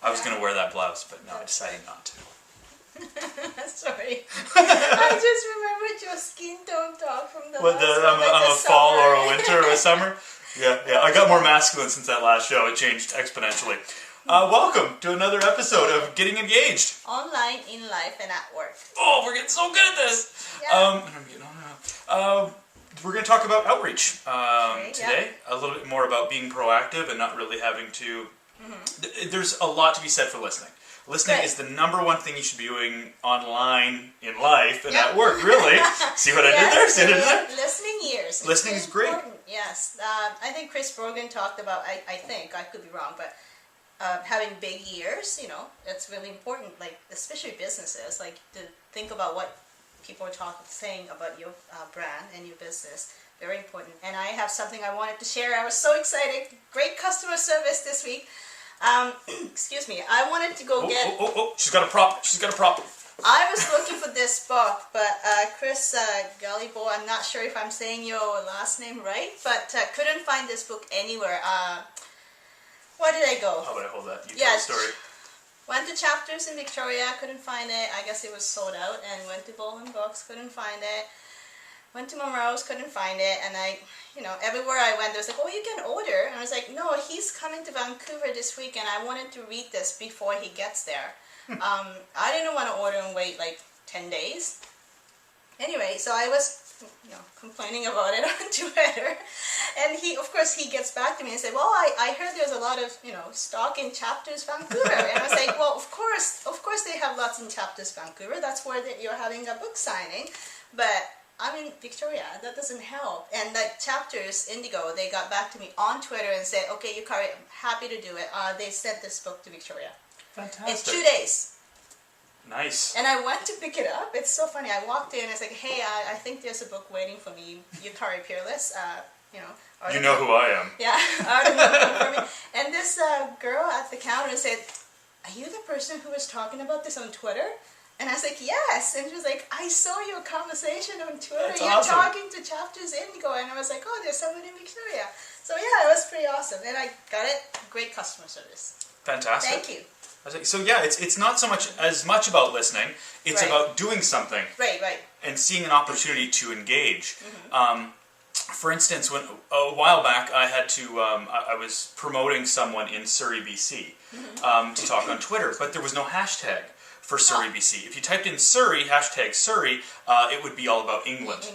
I was going to wear that blouse, but no, I decided not to. Sorry. I just remembered your skin tone talk from the last one. I'm a fall or a winter or a summer. Yeah. I got more masculine since that last show. It changed exponentially. Welcome to another episode of Getting Engaged. Online, in life, and at work. Oh, we're getting so good at this. Yeah. We're going to talk about outreach today. Yeah. A little bit more about being proactive and not really having to... There's a lot to be said for listening. Listening is the number one thing you should be doing online, in life, and at work, really. See what I did there? See what I did there? Listening ears. Listening is great. Important. Yes. I think Chris Brogan talked about, I think, I could be wrong, but having big ears, that's really important, like, especially businesses, like, to think about what people are saying about your brand and your business. Very important. And I have something I wanted to share. I was so excited. Great customer service this week. Excuse me. I wanted to go get... She's got a prop. I was looking for this book, but Chris Gallibo, I'm not sure if I'm saying your last name right, but couldn't find this book anywhere. Where did I go? How about I hold that? You tell the story. Went to Chapters in Victoria, couldn't find it. I guess it was sold out. And went to Boland Books, couldn't find it. Went to Monroe's, couldn't find it. And everywhere I went, there was like, oh, you can order. And I was like, no, he's coming to Vancouver this week, and I wanted to read this before he gets there. I didn't want to order and wait like 10 days. Anyway, so I was, complaining about it on Twitter. And of course, he gets back to me and said, well, I heard there's a lot of, stock in Chapters Vancouver. And I was like, well, of course they have lots in Chapters Vancouver. That's where you're having a book signing. But I'm in Victoria. That doesn't help. And like Chapters Indigo, they got back to me on Twitter and said, okay, Yukari, I'm happy to do it. They sent this book to Victoria. Fantastic. In 2 days. Nice. And I went to pick it up. It's so funny. I walked in and it's like, hey, I think there's a book waiting for me. Yukari Peerless. You know who I am. Yeah, article for me. And this girl at the counter said, are you the person who was talking about this on Twitter? And I was like, yes. And she was like, I saw your conversation on Twitter. That's You're awesome. talking to Chapters Indigo. And I was like, oh, there's someone in Victoria. So yeah, it was pretty awesome. And I got it. Great customer service. Fantastic. Thank you. So yeah, it's not so much about listening. It's about doing something. Right. And seeing an opportunity to engage. For instance, when a while back I had to, I was promoting someone in Surrey, BC, to talk on Twitter, but there was no hashtag for Surrey, BC. If you typed in Surrey, hashtag Surrey, it would be all about England.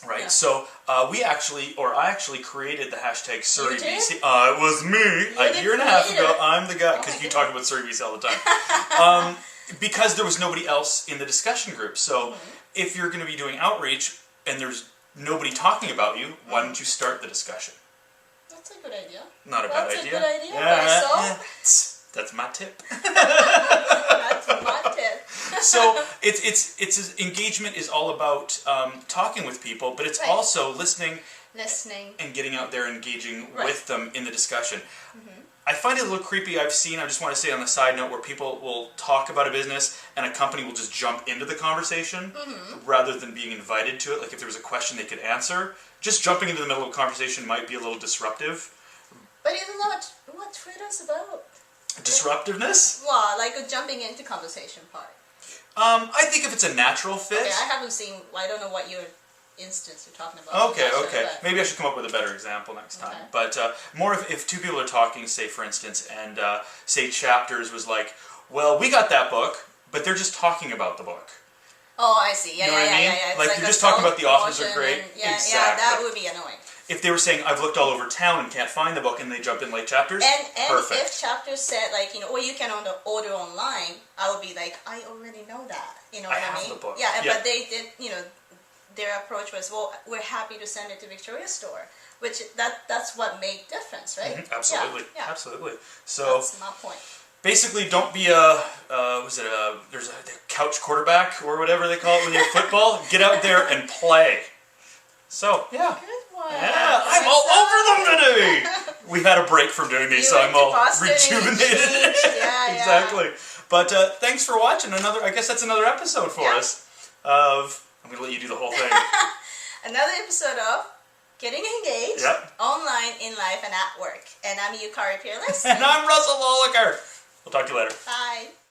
Right, yeah. So I actually created the hashtag Surrey BC. It was me a year and a half ago. I'm the guy, because you talk about Surrey BC all the time. Because there was nobody else in the discussion group. So if you're going to be doing outreach and there's nobody talking about you, why don't you start the discussion? That's a good idea. Not a bad idea. That's a good idea. Yeah. That's my tip. That's my tip. So it's engagement is all about talking with people, but it's also listening, and getting out there, engaging with them in the discussion. I find it a little creepy. I just want to say on the side note, where people will talk about a business and a company will just jump into the conversation rather than being invited to it. Like if there was a question they could answer, just jumping into the middle of a conversation might be a little disruptive. But isn't that what Twitter's about? Disruptiveness? Well, like a jumping into conversation part. I think if it's a natural fit. Okay, I haven't seen. I don't know what your instance you're talking about. Okay. Maybe I should come up with a better example next time. But more if two people are talking, say for instance, and say Chapters was like, well, we got that book, but they're just talking about the book. Oh, I see. Yeah. Like they're just talking about the authors are great. Exactly. Yeah, that would be annoying. If they were saying, I've looked all over town and can't find the book, and they jump in like Chapters, and perfect. If Chapters said, like, or you can order online, I would be like, I already know that. You know what I mean? I have the book. Yeah, but they did, their approach was, well, we're happy to send it to Victoria Store, which that's what made difference, right? Absolutely. Yeah. Absolutely. So that's my point. Basically, don't be there's a couch quarterback or whatever they call it when you're football. Get out there and play. So, yeah. Good one. Yeah, I'm all over them today. We've had a break from doing these, so I'm all rejuvenated. Yeah, exactly. But thanks for watching. I guess that's another episode for us of... I'm going to let you do the whole thing. Another episode of Getting Engaged, online, in life, and at work. And I'm Yukari Peerless. And I'm Russell Lolliker. Talk to you later. Bye.